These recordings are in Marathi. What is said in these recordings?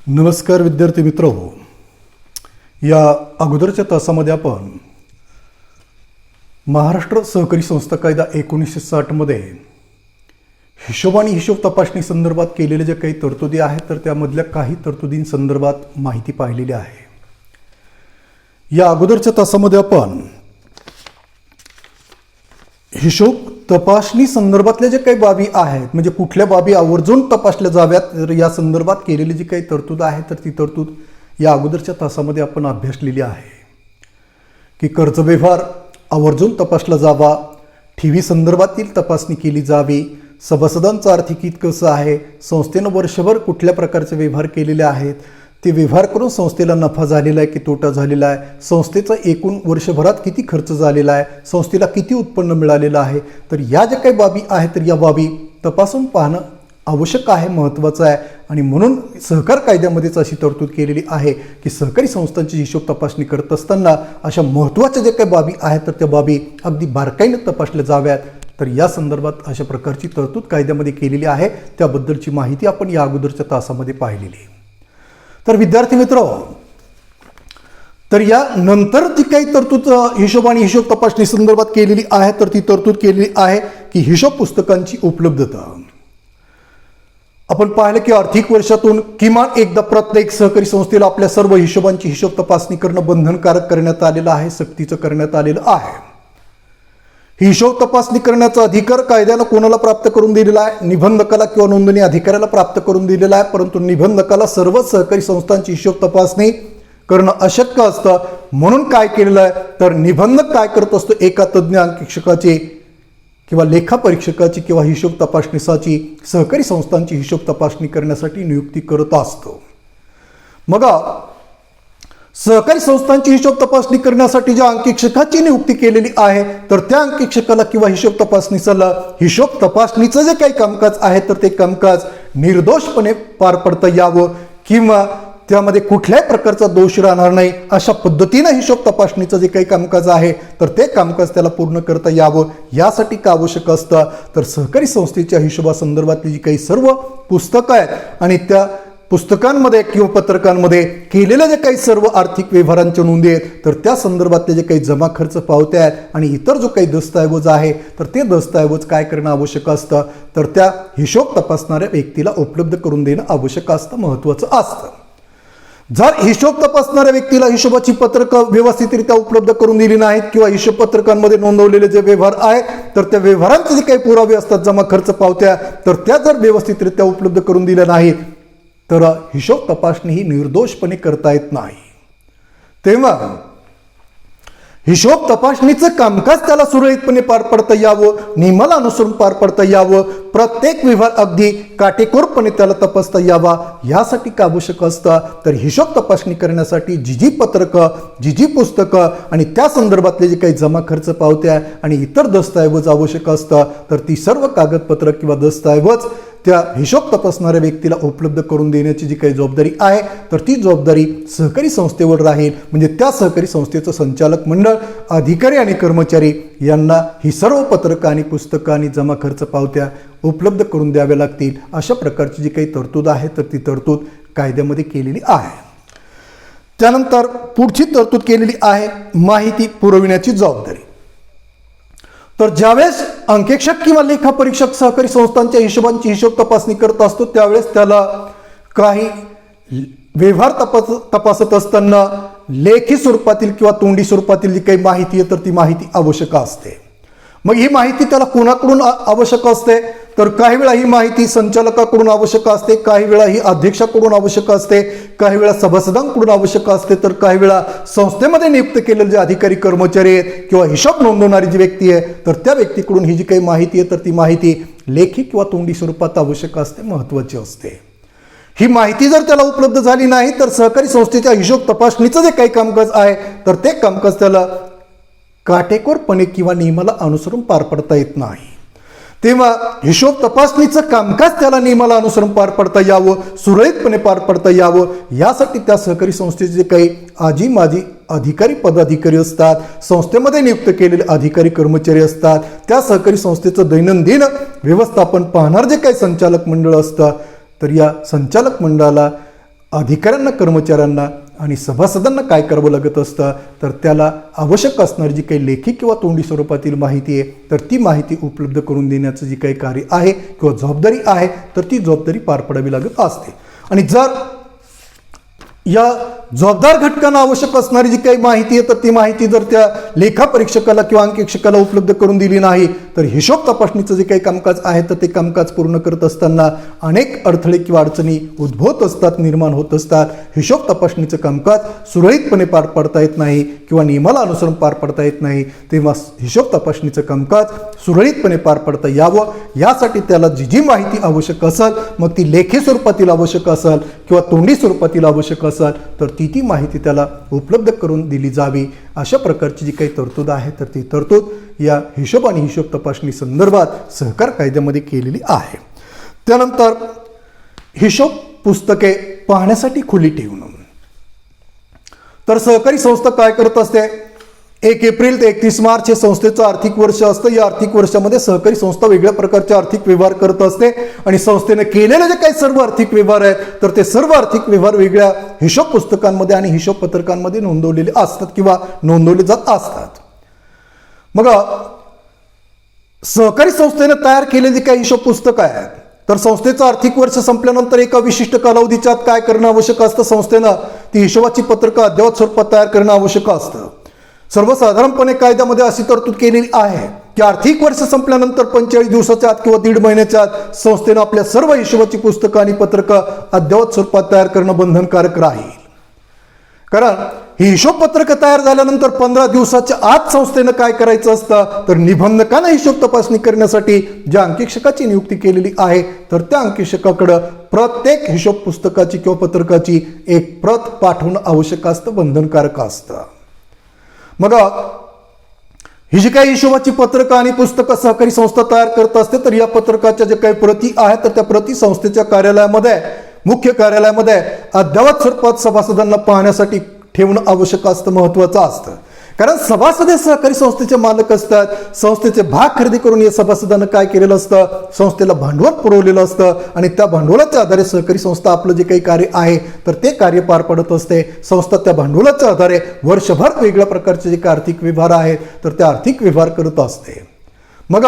नमस्कार विद्यार्थी मित्रहो, या अगोदरच्या तासामध्ये आपण महाराष्ट्र सहकारी संस्था कायदा 1960 मध्ये हिशोब आणि हिशोब तपासणी संदर्भात केलेले जे काही तरतुदी आहेत तर त्यामधल्या काही तरतुदींसंदर्भात माहिती पाहिलेली आहे. या अगोदरच्या तासामध्ये आपण हिशोब तपासणी संदर्भातल्या जे काही बाबी आहेत म्हणजे कुठल्या बाबी आवर्जून तपासल्या जाव्यात तर या संदर्भात केलेली जी काही तरतूद आहे तर ती तरतूद या अगोदरच्या तासामध्ये आपण अभ्यासलेली आहे की कर्ज व्यवहार आवर्जून तपासला जावा, ठेवी संदर्भातील तपासणी केली जावी, सभासदांचं आर्थिक हित कसं आहे, संस्थेनं वर्षभर कुठल्या प्रकारचे व्यवहार केलेले आहेत, ते व्यवहार करून संस्थेला नफा झालेला आहे की तोटा झालेला आहे, संस्थेचा एकूण वर्षभरात किती खर्च झालेला आहे, संस्थेला किती उत्पन्न मिळालेलं आहे. तर या ज्या काही बाबी आहेत तर या बाबी तपासून पाहणं आवश्यक आहे, महत्त्वाचं आहे. आणि म्हणून सहकार कायद्यामध्येच अशी तरतूद केलेली आहे की सहकारी संस्थांची हिशोब तपासणी करत असताना अशा महत्त्वाच्या ज्या काही बाबी आहेत तर त्या बाबी अगदी बारकाईने तपासल्या जाव्यात. तर या संदर्भात अशा प्रकारची तरतूद कायद्यामध्ये केलेली आहे, त्याबद्दलची माहिती आपण या अगोदरच्या तासामध्ये पाहिलेली आहे. तर विद्यार्थी मित्र, तर या नंतर जी काही तरतूद हिशोब आणि हिशोब तपासणी संदर्भात केलेली आहे तर ती तरतूद केलेली आहे की हिशोब पुस्तकांची उपलब्धता. आपण पाहिलं की आर्थिक वर्षातून किमान एकदा प्रत्येक सहकारी संस्थेला आपल्या सर्व हिशोबांची हिशोब तपासणी करणं बंधनकारक करण्यात आलेलं आहे, सक्तीचं करण्यात आलेलं आहे. हिशोब तपासणी करण्याचा अधिकार कायद्यानं कोणाला प्राप्त करून दिलेला आहे? निबंधकाला किंवा नोंदणी अधिकाऱ्याला प्राप्त करून दिलेला आहे. परंतु निबंधकाला सर्व सहकारी संस्थांची हिशोब तपासणी करणं अशक्य असतं. म्हणून काय केलेलं आहे तर निबंधक काय करत असतो, एका तज्ज्ञ अंकेक्षकाची किंवा लेखापरीक्षकाची किंवा हिशोब तपासणीसाठी सहकारी संस्थांची हिशोब तपासणी करण्यासाठी नियुक्ती करत असतो. मग सहकारी संस्थांची हिशोब तपासणी करण्यासाठी ज्या अंकेक्षकाची नियुक्ती केलेली आहे तर त्या अंकेक्षकाला किंवा हिशोब तपासणीला हिशोब तपासणीचं जे काही कामकाज आहे तर ते कामकाज निर्दोषपणे पार पडता यावं किंवा त्यामध्ये कुठल्याही प्रकारचा दोष राहणार नाही अशा पद्धतीनं हिशोब तपासणीचं जे काही कामकाज आहे तर ते कामकाज त्याला पूर्ण करता यावं. यासाठी काय आवश्यक असतं तर सहकारी संस्थेच्या हिशोबासंदर्भातली जी काही सर्व पुस्तकं आहेत आणि त्या पुस्तकांमध्ये किंवा पत्रकांमध्ये केलेल्या जे काही सर्व आर्थिक व्यवहारांच्या नोंदी आहेत तर त्या संदर्भातले जे काही जमा खर्च पावत्या आहेत आणि इतर जो काही दस्तऐवज आहे तर ते दस्तऐवज काय करणं आवश्यक असतं तर त्या हिशोब तपासणाऱ्या व्यक्तीला उपलब्ध करून देणं आवश्यक असतं, महत्त्वाचं असतं. जर हिशोब तपासणाऱ्या व्यक्तीला हिशोबाची पत्रकं व्यवस्थितरित्या उपलब्ध करून दिली नाहीत किंवा हिशोब पत्रकांमध्ये नोंदवलेले जे व्यवहार आहेत तर त्या व्यवहारांचे जे काही पुरावे असतात, जमा खर्च पावत्या तर त्या जर व्यवस्थितरित्या उपलब्ध करून दिल्या नाहीत तर हिशोब तपासणी ही निर्दोषपणे करता येत नाही. तेव्हा हिशोब तपासणीचं कामकाज त्याला सुरळीतपणे पार पडता यावं, नियमाला अनुसरून पार पडता यावं, प्रत्येक व्यवहार अगदी काटेकोरपणे त्याला तपासता यावा, यासाठी काय आवश्यक असतं तर हिशोब तपासणी करण्यासाठी जी पत्रकं, जी पुस्तकं आणि त्या संदर्भातले जे काही जमा खर्च पावत्या आणि इतर दस्तऐवज आवश्यक असतं तर ती सर्व कागदपत्र किंवा दस्तऐवज त्या हिशोब तपासणाऱ्या व्यक्तीला उपलब्ध करून देण्याची जी काही जबाबदारी आहे तर ती जबाबदारी सहकारी संस्थेवर राहील. म्हणजे त्या सहकारी संस्थेचं संचालक मंडळ, अधिकारी आणि कर्मचारी यांना ही सर्व पत्रकं आणि पुस्तकं आणि जमा खर्च पावत्या उपलब्ध करून द्याव्या लागतील. अशा प्रकारची जी काही तरतूद आहे तर ती तरतूद कायद्यामध्ये केलेली आहे. त्यानंतर पुढची तरतूद केलेली आहे माहिती पुरविण्याची जबाबदारी. तर ज्यावेळेस अंकेक्षक किंवा लेखापरीक्षक सहकारी संस्थांच्या हिशोबांची हिशोब तपासणी करत असतो त्यावेळेस त्याला काही व्यवहार तपासत असताना लेखी स्वरूपातील किंवा तोंडी स्वरूपातील जी काही माहिती आहे तर ती माहिती आवश्यक असते. मग ही माहिती त्याला कोणाकडून आवश्यक असते तर काही वेळा ही माहिती संचालकाकडून आवश्यक असते, काही वेळा ही अध्यक्षाकडून आवश्यक असते, काही वेळा सभासदांकडून आवश्यक असते, तर काही वेळा संस्थेमध्ये नियुक्त केलेले जे अधिकारी कर्मचारी आहेत किंवा हिशोब नोंदवणारी जी व्यक्ती आहे तर त्या व्यक्तीकडून ही जी काही माहिती आहे तर ती माहिती लेखी किंवा तोंडी स्वरूपात आवश्यक असते, महत्त्वाची असते. ही माहिती जर त्याला उपलब्ध झाली नाही तर सहकारी संस्थेच्या हिशोब तपासणीचं जे काही कामकाज आहे तर ते कामकाज त्याला काटेकोरपणे किंवा नियमाला अनुसरून पार पडता येत नाही. तेव्हा हिशोब तपासणीचं कामकाज त्याला नियमाला अनुसरून पार पडता यावं, सुरळीतपणे पार पडता यावं, यासाठी त्या सहकारी संस्थेचे जे काही आजी माजी अधिकारी पदाधिकारी असतात, संस्थेमध्ये नियुक्त केलेले अधिकारी कर्मचारी असतात, त्या सहकारी संस्थेचं दैनंदिन व्यवस्थापन पाहणार जे काही संचालक मंडळ असतं तर या संचालक मंडळाला अधिकाऱ्यांना, कर्मचाऱ्यांना आणि सभासदांना काय करावं लागत असतं, तर त्याला आवश्यक असणारी जी काही लेखी किंवा तोंडी स्वरूपातील माहिती आहे तर ती माहिती उपलब्ध करून देण्याचं जी काही कार्य आहे किंवा जबाबदारी आहे तर ती जबाबदारी पार पाडावी लागत असते. आणि जर या जबाबदार घटकांना आवश्यक असणारी जी काही माहिती आहे तर ती माहिती जर त्या लेखापरीक्षकाला किंवा अंकेक्षकाला उपलब्ध करून दिली नाही तर हिशोब तपासणीचं जे काही कामकाज आहे तर ते कामकाज पूर्ण करत असताना अनेक अडथळे किंवा अडचणी उद्भवत असतात, निर्माण होत असतात. हिशोब तपासणीचं कामकाज सुरळीतपणे पार पाडता येत नाही किंवा नियमाला अनुसरून पार पाडता येत नाही. तेव्हा हिशोब तपासणीचं कामकाज सुरळीतपणे पार पाडता यावं यासाठी त्याला जी जी माहिती आवश्यक असेल, मग ती लेखी स्वरूपातील आवश्यक असेल किंवा तोंडी स्वरूपातील आवश्यक असेल तर ती माहिती त्याला उपलब्ध करून दिली जावी. अशा प्रकारची जी काही तरतूद आहे तर ती तरतूद या हिशोब आणि हिशोब तपासणी संदर्भात सहकार कायद्यामध्ये केलेली आहे. त्यानंतर हिशोब पुस्तके पाहण्यासाठी खुली ठेवणं. तर सहकारी संस्था काय करत असते, 1 एप्रिल ते 31 मार्च हे संस्थेचं आर्थिक वर्ष असतं. या आर्थिक वर्षामध्ये सहकारी संस्था वेगळ्या प्रकारचे आर्थिक व्यवहार करत असते आणि संस्थेने केलेले जे काही सर्व आर्थिक व्यवहार आहेत तर ते सर्व आर्थिक व्यवहार वेगळ्या हिशोब पुस्तकांमध्ये आणि हिशोब पत्रकांमध्ये नोंदवलेले असतात किंवा नोंदवले जात असतात. मग सहकारी संस्थेने तयार केलेली काही हिशोब पुस्तकं आहेत तर संस्थेचं आर्थिक वर्ष संपल्यानंतर एका विशिष्ट कालावधीच्या आत काय करणं आवश्यक असतं, संस्थेनं ती हिशोबाची पत्रकं अद्ययावत स्वरूपात तयार करणं आवश्यक असतं. सर्वसाधारणपणे कायद्यामध्ये अशी तरतूद केलेली आहे की आर्थिक वर्ष संपल्यानंतर 45 दिवसाच्या आत किंवा 1.5 महिन्याच्या आत संस्थेनं आपल्या सर्व हिशोबाची पुस्तकं आणि पत्रकं अद्ययावत स्वरूपात तयार करणं बंधनकारक राहील. कारण ही हिशोब पत्रकं तयार झाल्यानंतर 15 दिवसाच्या आत संस्थेनं काय करायचं असतं तर निबंधकानं हिशोब तपासणी करण्यासाठी ज्या अंकेक्षकाची नियुक्ती केलेली आहे तर त्या अंकेक्षकाकडं प्रत्येक हिशोब पुस्तकाची किंवा पत्रकाची एक प्रत पाठवणं आवश्यक असतं, बंधनकारक असतं. मग ही जी काही हिशोबाची पत्रकं आणि पुस्तकं सहकारी संस्था तयार करत असते तर या पत्रकाच्या ज्या काही प्रती आहेत तर त्या प्रती संस्थेच्या कार्यालयामध्ये, मुख्य कार्यालयामध्ये अद्ययावत स्वरूपात सभासदांना पाहण्यासाठी ठेवणं आवश्यक असतं, महत्त्वाचं असतं. कारण सभासद हे सहकारी संस्थेचे मालक असतात. संस्थेचे भाग खरेदी करून या सभासदांना काय केलेलं असतं, संस्थेला भांडवल पुरवलेलं असतं आणि त्या भांडवलाच्या आधारे सहकारी संस्था आपलं जे काही कार्य आहे तर ते कार्य पार पडत असते. संस्था त्या भांडवलाच्या आधारे वर्षभर वेगळ्या प्रकारचे जे काही आर्थिक व्यवहार आहेत तर ते आर्थिक व्यवहार करत असते. मग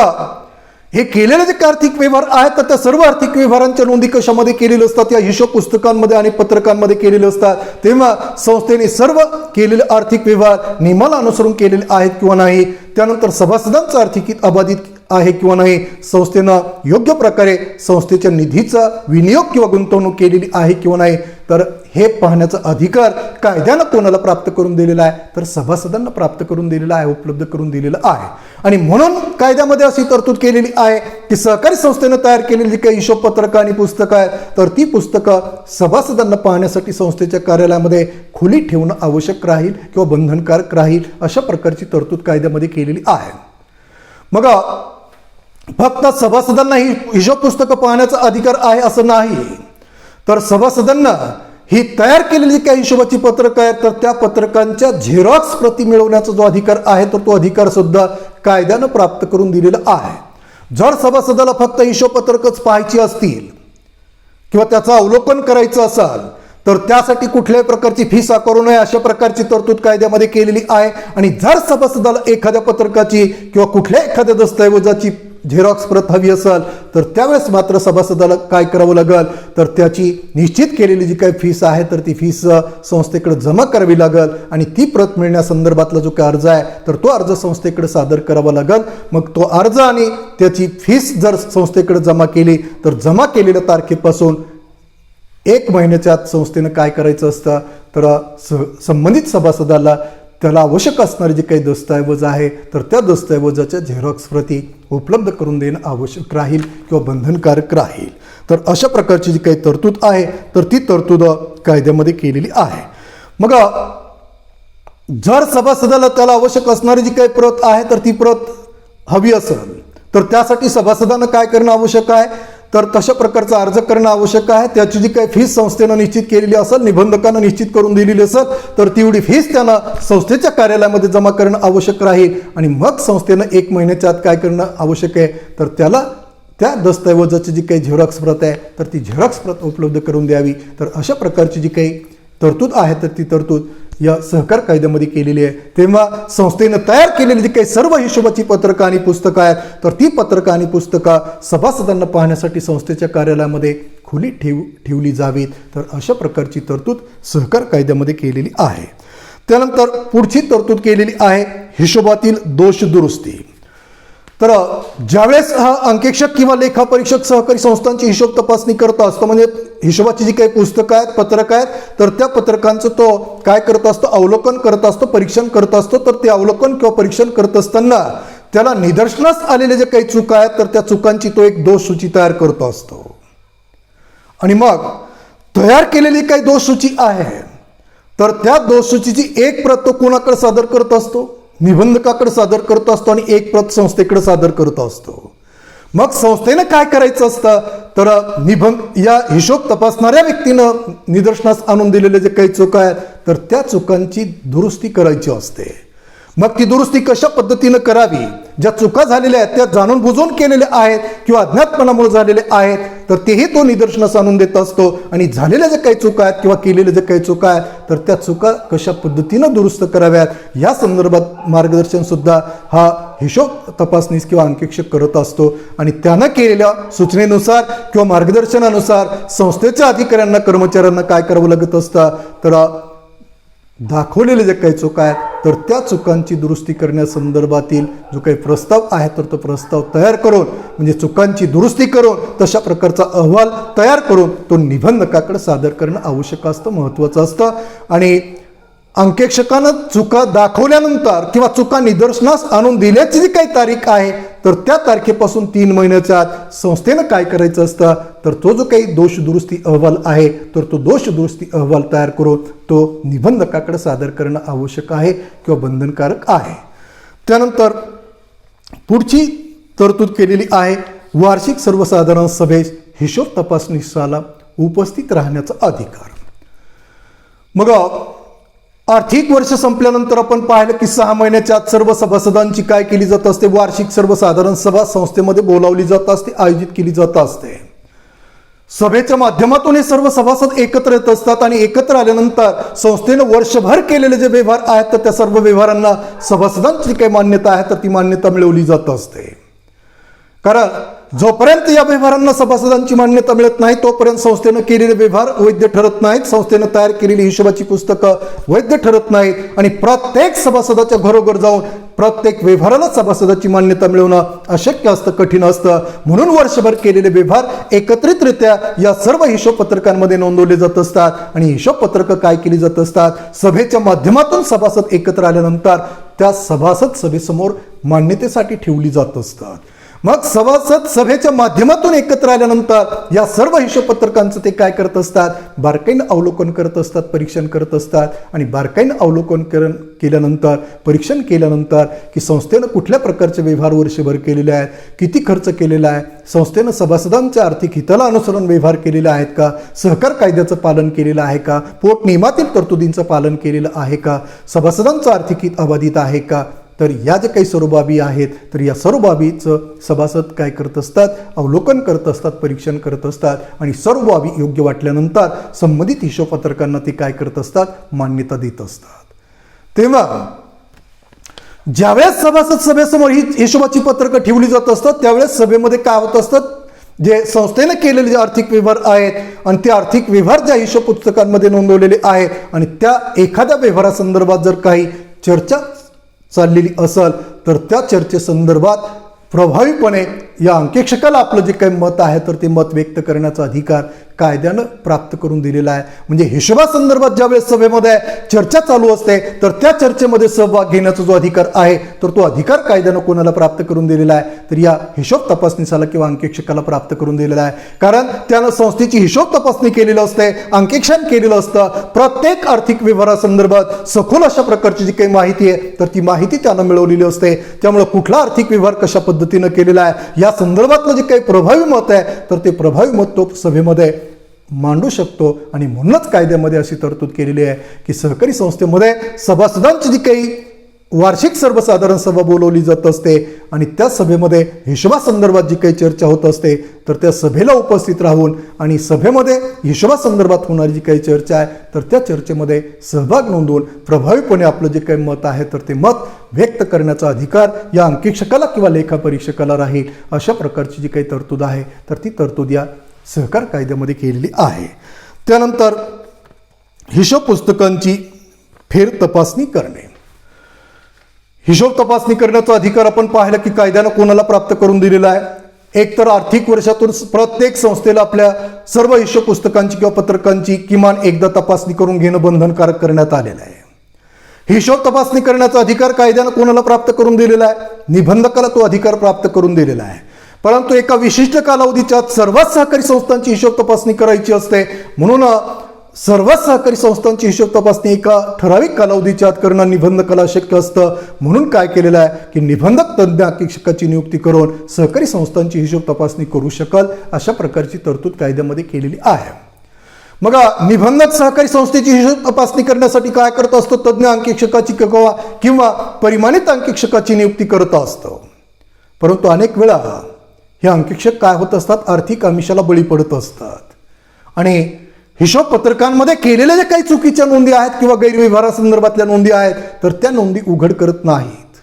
हे केलेले जे आर्थिक व्यवहार आहेत तर त्या सर्व आर्थिक व्यवहारांच्या नोंदी कशामध्ये केलेल्या असतात, या हिशोब पुस्तकांमध्ये आणि पत्रकांमध्ये केलेले असतात. तेव्हा संस्थेने सर्व केलेले आर्थिक व्यवहार नियमाला अनुसरून केलेले आहेत किंवा नाही, त्यानंतर सभासदांचा आर्थिक अबाधित आहे किंवा नाही, संस्थेनं योग्य प्रकारे संस्थेच्या निधीचा विनियोग किंवा गुंतवणूक केलेली आहे किंवा नाही, तर हे पाहण्याचा अधिकार कायद्यानं कोणाला प्राप्त करून दिलेला आहे तर सभासदांना प्राप्त करून दिलेला आहे, उपलब्ध करून दिलेला आहे. आणि म्हणून कायद्यामध्ये अशी तरतूद केलेली आहे की सहकारी संस्थेनं तयार केलेली जी काही हिशोब पत्रकं आणि पुस्तकं आहेत तर ती पुस्तकं सभासदांना पाहण्यासाठी संस्थेच्या कार्यालयामध्ये खुली ठेवणं आवश्यक राहील किंवा बंधनकारक राहील. अशा प्रकारची तरतूद कायद्यामध्ये केलेली आहे. मग फक्त सभासदांना ही हिशोब पुस्तकं पाहण्याचा अधिकार आहे असं नाही, तर सभासदांना ही तयार केलेली काही हिशोबाची पत्रकं आहेत तर त्या पत्रकांच्या झेरॉक्स प्रती मिळवण्याचा जो अधिकार आहे तर तो अधिकार सुद्धा कायद्यानं प्राप्त करून दिलेला आहे. जर सभासदाला फक्त हिशोब पत्रकच पाहायची असतील किंवा त्याचं अवलोकन करायचं असेल तर त्यासाठी कुठल्याही प्रकारची फीस आकारू नये अशा प्रकारची तरतूद कायद्यामध्ये केलेली आहे. आणि जर सभासदाला एखाद्या पत्रकाची किंवा कुठल्या एखाद्या दस्तऐवजाची झेरॉक्स प्रत हवी असेल तर त्यावेळेस मात्र सभासदाला काय करावं लागेल तर त्याची निश्चित केलेली जी काही फीस आहे तर ती फीस संस्थेकडे जमा करावी लागेल आणि ती प्रत मिळण्यासंदर्भातला जो काही अर्ज आहे तर तो अर्ज संस्थेकडे सादर करावा लागेल. मग तो अर्ज आणि त्याची फीस जर संस्थेकडे जमा केली तर जमा केलेल्या तारखेपासून 1 महिन्याच्या आत संस्थेनं काय करायचं असतं तर संबंधित सभासदाला त्याला आवश्यक असणारे जे काही दस्तऐवज आहे तर त्या दस्तऐवजाच्या झेरॉक्स प्रती उपलब्ध करून देणं आवश्यक राहील किंवा बंधनकारक राहील. तर अशा प्रकारची जी काही तरतूद आहे तर ती तरतूद कायद्यामध्ये केलेली आहे. मग जर सभासदाला त्याला आवश्यक असणारी जी काही प्रत आहे तर ती प्रत हवी असेल तर त्यासाठी सभासदानं काय करणं आवश्यक आहे तर तशा प्रकारचा अर्ज करणं आवश्यक आहे. त्याची जी काही फीस संस्थेनं निश्चित केलेली असेल, निबंधकानं निश्चित करून दिलेली असेल तर तेवढी फीस त्यानं संस्थेच्या कार्यालयामध्ये जमा करणं आवश्यक राहील. आणि मग संस्थेनं 1 महिन्याच्या आत काय करणं आवश्यक आहे तर त्याला त्या दस्तऐवजाची जी काही झेरॉक्स प्रत आहे तर ती झेरॉक्स प्रत उपलब्ध करून द्यावी. तर अशा प्रकारची जी काही तरतूद आहे तर ती तरतूद या सहकार कायद्यामध्ये केलेली आहे. तेव्हा संस्थेनं तयार केलेली जी काही सर्व हिशोबाची पत्रकं आणि पुस्तकं आहेत तर ती पत्रकं आणि पुस्तकं सभासदांना पाहण्यासाठी संस्थेच्या कार्यालयामध्ये खुली ठेवली जावीत. तर अशा प्रकारची तरतूद सहकार कायद्यामध्ये केलेली आहे. त्यानंतर पुढची तरतूद केलेली आहे हिशोबातील दोष दुरुस्ती. तर ज्यावेळेस हा अंकेक्षक किंवा लेखापरीक्षक सहकारी संस्थांची हिशोब तपासणी करत असतो, म्हणजे हिशोबाची जी काही पुस्तकं आहेत पत्रकं आहेत तर त्या पत्रकांचं तो काय करत असतो, अवलोकन करत असतो, परीक्षण करत असतो. तर ते अवलोकन किंवा परीक्षण करत असताना त्याला निदर्शनास आलेले जे काही चुका आहेत तर त्या चुकांची तो एक दोष सूची तयार करतो असतो. आणि मग तयार केलेली काही दोष सूची आहे तर त्या दोष सूचीची एक प्रत तो कोणाकडे सादर करत असतो, निबंधकाकडे सादर करत असतो आणि एक प्रत संस्थेकडे सादर करत असतो. मग संस्थेनं काय करायचं असतं तर या हिशोब तपासणाऱ्या व्यक्तीनं निदर्शनास आणून दिलेले जे काही चुका आहेत तर त्या चुकांची दुरुस्ती करायची असते. मग ती दुरुस्ती कशा पद्धतीनं करावी, ज्या चुका झालेल्या आहेत त्या जाणून बुजून केलेल्या आहेत किंवा अज्ञातपणामुळे झालेले आहेत तर तेही तो निदर्शनास आणून देत असतो. आणि झालेल्या ज्या काही चुका आहेत किंवा केलेल्या ज्या काही चुका आहेत तर त्या चुका कशा पद्धतीनं दुरुस्त कराव्यात या संदर्भात मार्गदर्शन सुद्धा हा हिशोब तपासणीस किंवा अंकेक्षक करत असतो. आणि त्यानं केलेल्या सूचनेनुसार किंवा मार्गदर्शनानुसार संस्थेच्या अधिकाऱ्यांना कर्मचाऱ्यांना काय करावं लागत असतं तर दाखवलेले जे काही चुका आहेत तर त्या चुकांची दुरुस्ती करण्यासंदर्भातील जो काही प्रस्ताव आहे तर तो प्रस्ताव तयार करून म्हणजे चुकांची दुरुस्ती करून तशा प्रकारचा अहवाल तयार करून तो निबंधकाकडे सादर करणं आवश्यक असतं, महत्त्वाचं असतं. आणि अंकेक्षकानं चुका दाखवल्यानंतर किंवा चुका निदर्शनास आणून दिल्याची जी काही तारीख आहे तर त्या तारखेपासून 3 महिन्याच्या आत संस्थेनं काय करायचं असतं तर तो जो काही दोष दुरुस्ती अहवाल आहे तर तो दोष दुरुस्ती अहवाल तयार करून तो निबंधकाकडे सादर करणं आवश्यक आहे किंवा बंधनकारक आहे. त्यानंतर पुढची तरतूद केलेली आहे वार्षिक सर्वसाधारण सभेस हिशोब तपासणीसाला उपस्थित राहण्याचा अधिकार. मग आर्थिक वर्ष संपल्यानंतर आपण पाहिलं की 6 महिन्याच्या आत सर्व सभासदांची काय केली जात असते, वार्षिक सर्वसाधारण सभा संस्थेमध्ये बोलावली जात असते, आयोजित केली जात असते. सभेच्या माध्यमातून हे सर्व सभासद एकत्र येत असतात आणि एकत्र आल्यानंतर संस्थेनं वर्षभर केलेले जे व्यवहार आहेत तर त्या सर्व व्यवहारांना सभासदांची काही मान्यता आहे तर ती मान्यता मिळवली जात असते. कारण जोपर्यंत या व्यवहारांना सभासदांची मान्यता मिळत नाही तोपर्यंत संस्थेनं केलेले व्यवहार वैध ठरत नाहीत, संस्थेनं तयार केलेली हिशोबाची पुस्तकं वैध ठरत नाहीत. आणि प्रत्येक सभासदाच्या घरोघर जाऊन प्रत्येक व्यवहाराला सभासदाची मान्यता मिळवणं अशक्य असतं, कठीण असतं. म्हणून वर्षभर केलेले व्यवहार एकत्रितरित्या या सर्व हिशोब पत्रकांमध्ये नोंदवले जात असतात. आणि हिशोब पत्रकं काय केली जात असतात, सभेच्या माध्यमातून सभासद एकत्र आल्यानंतर त्या सभासद सभेसमोर मान्यतेसाठी ठेवली जात असतात. मग सभासद सभेच्या माध्यमातून एकत्र आल्यानंतर या सर्व हिशोब पत्रकांचं ते काय करत असतात, बारकाईनं अवलोकन करत असतात, परीक्षण करत असतात. आणि बारकाईनं अवलोकन केल्यानंतर परीक्षण केल्यानंतर की संस्थेनं कुठल्या प्रकारचे व्यवहार वर्षभर केलेले आहेत, किती खर्च केलेला आहे, संस्थेनं सभासदांच्या आर्थिक हिताला अनुसरून व्यवहार केलेले आहेत का, सहकार कायद्याचं पालन केलेलं आहे का, पोटनियमातील तरतुदींचं पालन केलेलं आहे का, सभासदांचं आर्थिक हित अबाधित आहे का. तर या जे काही सर्व बाबी आहेत तर या सर्व बाबीचं सभासद काय करत असतात, अवलोकन करत असतात, परीक्षण करत असतात. आणि सर्व बाबी योग्य वाटल्यानंतर संबंधित हिशोब पत्रकांना ते काय करत असतात, मान्यता देत असतात. तेव्हा ज्यावेळेस सभासद सभेसमोर ही हिशोबाची पत्रकं ठेवली जात असतात त्यावेळेस सभेमध्ये काय होत असतात, जे संस्थेनं केलेले जे आर्थिक व्यवहार आहेत आणि ते आर्थिक व्यवहार ज्या हिशोब पुस्तकांमध्ये नोंदवलेले आहेत आणि त्या एखाद्या व्यवहारासंदर्भात जर काही चर्चा चाललेली असेल तर त्या चर्चेसंदर्भात प्रभावीपणे या अंकेक्षकाला आपलं जे काही मत आहे तर ते मत व्यक्त करण्याचा अधिकार कायद्यानं प्राप्त करून दिलेला आहे. म्हणजे हिशोबासंदर्भात ज्यावेळेस सभेमध्ये चर्चा चालू असते तर त्या चर्चेमध्ये सहभाग घेण्याचा जो अधिकार आहे तर तो अधिकार कायद्यानं कोणाला प्राप्त करून दिलेला आहे तर या हिशोब तपासणीसाला किंवा अंकेक्षकाला प्राप्त करून दिलेला आहे. कारण त्यानं संस्थेची हिशोब तपासणी केलेली असते, अंकेक्षण केलेलं असतं, प्रत्येक आर्थिक व्यवहारासंदर्भात सखोल अशा प्रकारची जी काही माहिती आहे तर ती माहिती त्यानं मिळवलेली असते. त्यामुळे कुठला आर्थिक व्यवहार कशा पद्धतीनं केलेला आहे या संदर्भातलं जे काही प्रभावी मत आहे तर ते प्रभावी मत तो सभेमध्ये मांडू शकतो. आणि म्हणूनच कायद्यामध्ये अशी तरतूद केलेली आहे की सहकारी संस्थेमध्ये सभासदांची जी काही वार्षिक सर्वसाधारण सभा बोलवली जात असते आणि त्या सभेमध्ये हिशोबासंदर्भात जी काही चर्चा होत असते तर त्या सभेला उपस्थित राहून आणि सभेमध्ये हिशोबासंदर्भात होणारी जी काही चर्चा आहे तर त्या चर्चेमध्ये सहभाग नोंदवून प्रभावीपणे आपलं जे काही मत आहे तर ते मत व्यक्त करण्याचा अधिकार या अंकीक्षकाला किंवा लेखापरीक्षकाला राहील. अशा प्रकारची जी काही तरतूद आहे तर ती तरतूद या सहकार कायद्यामध्ये केलेली आहे. त्यानंतर हिशोब पुस्तकांची फेर तपासणी करणे. हिशोब तपासणी करण्याचा अधिकार आपण पाहिलं की कायद्यानं कोणाला प्राप्त करून दिलेला आहे. एक तर आर्थिक वर्षातून प्रत्येक संस्थेला आपल्या सर्व हिशोब पुस्तकांची किंवा पत्रकांची किमान एकदा तपासणी करून घेणं बंधनकारक करण्यात आलेलं आहे. हिशोब तपासणी करण्याचा अधिकार कायद्यानं कोणाला प्राप्त करून दिलेला आहे? निबंधकाला तो अधिकार प्राप्त करून दिलेला आहे. परंतु एका विशिष्ट कालावधीच्या सर्वच सहकारी संस्थांची हिशोब तपासणी करायची असते. म्हणून सर्वच सहकारी संस्थांची हिशोब तपासणी एका ठराविक कालावधीच्या आत करणं निबंधकाला शक्य असतं. म्हणून काय केलेलं आहे की निबंधक तज्ज्ञ अंकीक्षकाची नियुक्ती करून सहकारी संस्थांची हिशोब तपासणी करू शकेल अशा प्रकारची तरतूद कायद्यामध्ये केलेली आहे. मग निबंधक सहकारी संस्थेची हिशोब तपासणी करण्यासाठी काय करत असतो? तज्ज्ञ अंकीक्षकाची किंवा परिमाणित अंकीक्षकाची नियुक्ती करत असतो. परंतु अनेक वेळा हे अंकीक्षक काय होत असतात? आर्थिक आमिषाला बळी पडत असतात आणि हिशोब पत्रकांमध्ये केलेल्या ज्या काही चुकीच्या नोंदी आहेत किंवा गैरव्यवहारासंदर्भातल्या नोंदी आहेत तर त्या नोंदी उघड करत नाहीत.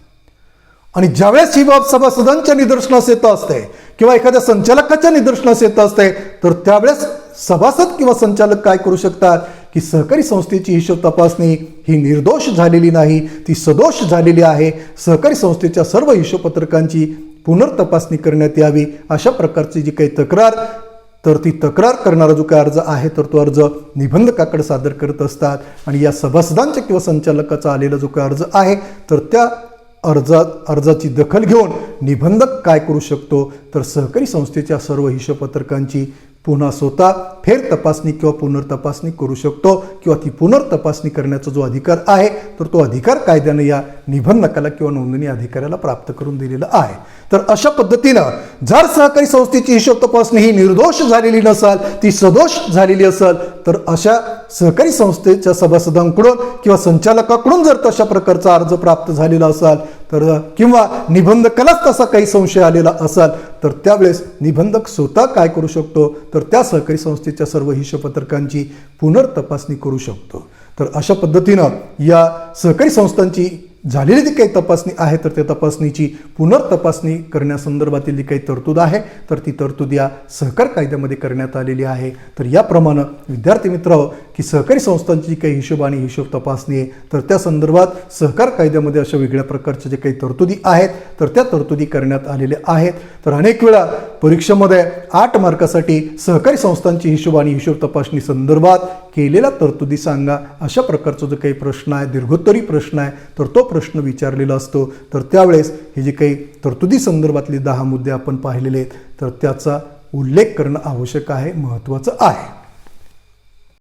आणि ज्यावेळेस ही बाब सभासदांच्या निदर्शनास येत असते किंवा एखाद्या संचालकाच्या निदर्शनास येत असते तर त्यावेळेस सभासद किंवा संचालक काय करू शकतात की सहकारी संस्थेची हिशोब तपासणी ही निर्दोष झालेली नाही, ती सदोष झालेली आहे. सहकारी संस्थेच्या सर्व हिशोब पत्रकांची पुनर्तपासणी करण्यात यावी अशा प्रकारची जी काही तक्रार तर ती तक्रार करणारा जो काय अर्ज आहे तर तो अर्ज निबंधकाकडे सादर करत असतात. आणि या सभासदांच्या किंवा संचालकाचा आलेला जो काय अर्ज आहे तर त्या अर्जाची दखल घेऊन निबंधक काय करू शकतो तर सहकारी संस्थेच्या सर्व हिशोब पत्रकांची पुन्हा स्वतः फेर तपासणी किंवा पुनर्तपासणी करू शकतो किंवा ती पुनर्तपासणी करण्याचा जो अधिकार आहे तर तो अधिकार कायद्याने या निबंधकाला किंवा नोंदणी अधिकाऱ्याला प्राप्त करून दिलेला आहे. तर अशा पद्धतीनं जर सहकारी संस्थेची हिशोब तपासणी ही निर्दोष झालेली नसाल, ती सदोष झालेली असेल तर अशा सहकारी संस्थेच्या सभासदांकडून किंवा संचालकाकडून जर तशा प्रकारचा अर्ज प्राप्त झालेला असाल तर किंवा निबंधकालाच तसा काही संशय आलेला असाल तर त्यावेळेस निबंधक स्वतः काय करू शकतो तर त्या सहकारी संस्थेच्या सर्व हिशोब पत्रकांची पुनर्तपासणी करू शकतो. तर अशा पद्धतीनं या सहकारी संस्थांची झालेली जी काही तपासणी आहे तर त्या तपासणीची पुनर्तपासणी करण्यासंदर्भातील जी काही तरतूद आहे तर ती तरतूद या सहकार कायद्यामध्ये करण्यात आलेली आहे. तर याप्रमाणे विद्यार्थी मित्रांनो की सहकारी संस्थांची जी काही हिशोब आणि हिशोब तपासणी आहे तर त्या संदर्भात सहकार कायद्यामध्ये अशा वेगळ्या प्रकारच्या जे काही तरतुदी आहेत तर त्या तरतुदी करण्यात आलेल्या आहेत. तर अनेक वेळा परीक्षेमध्ये 8 मार्कासाठी सहकारी संस्थांची हिशोब आणि हिशोब तपासणी संदर्भात केलेल्या तरतुदी सांगा अशा प्रकारचा जो काही प्रश्न आहे, दीर्घोत्तरी प्रश्न आहे तर तो प्रश्न विचारलेला असतो. तर त्यावेळेस हे जे काही तरतुदी संदर्भातले 10 मुद्दे आपण पाहिलेले आहेत तर त्याचा उल्लेख करणं आवश्यक आहे, महत्त्वाचं आहे.